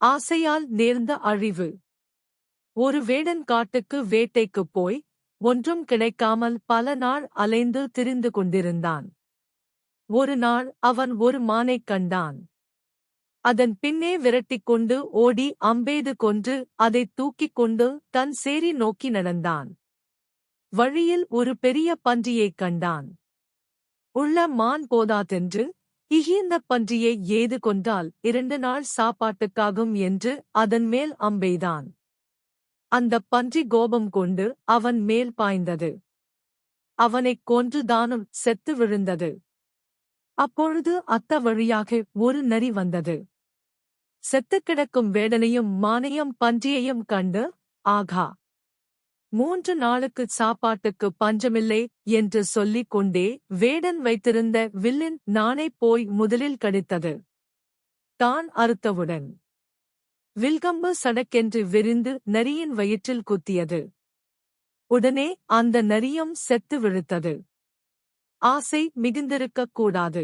ஆசையால் நேர்ந்த அழிவு. ஒரு வேடன் காட்டுக்கு வேட்டைக்குப் போய், ஒன்றும் கிடைக்காமல் பல நாள் அலைந்து திரிந்து கொண்டிருந்தான். ஒரு நாள் அவன் ஒரு மானைக் கண்டான். அதன் பின்னே விரட்டிக்கொண்டு ஓடி அம்பெய்து கொன்று அதைத் தூக்கிக் கொண்டு தன் சேரி நோக்கி நடந்தான். வழியில் ஒரு பெரிய பன்றியைக் கண்டான். உள்ள மான் போதாதென்று, இகிந்த பன்றியை ஏது கொன்றால் 2 நாள் சாப்பாட்டுக்காகும் என்று அதன் மேல் அம்பெய்தான். அந்தப் பன்றி கோபம் கொண்டு அவன் மேல் பாய்ந்தது. அவனைக் கொன்று தானும் செத்து விழுந்தது. அப்பொழுது அத்த வழியாக ஒரு நரி வந்தது. செத்துக் கிடக்கும் வேடனையும் மானையும் பன்றியையும் கண்டு, ஆகா! 3 நாளுக்குச் சாப்பாட்டுக்குப் பஞ்சமில்லை என்று சொல்லிக் கொண்டே வேடன் வைத்திருந்த வில்லின் நாணைப் போய் முதலில் கடித்தது. தான் அறுத்தவுடன் வில்கம்பு சடக்கென்று விரிந்து நரியின் வயிற்றில் குத்தியது. உடனே அந்த நரியும் செத்து விழுத்தது. ஆசை மிகுந்திருக்கக் கூடாது.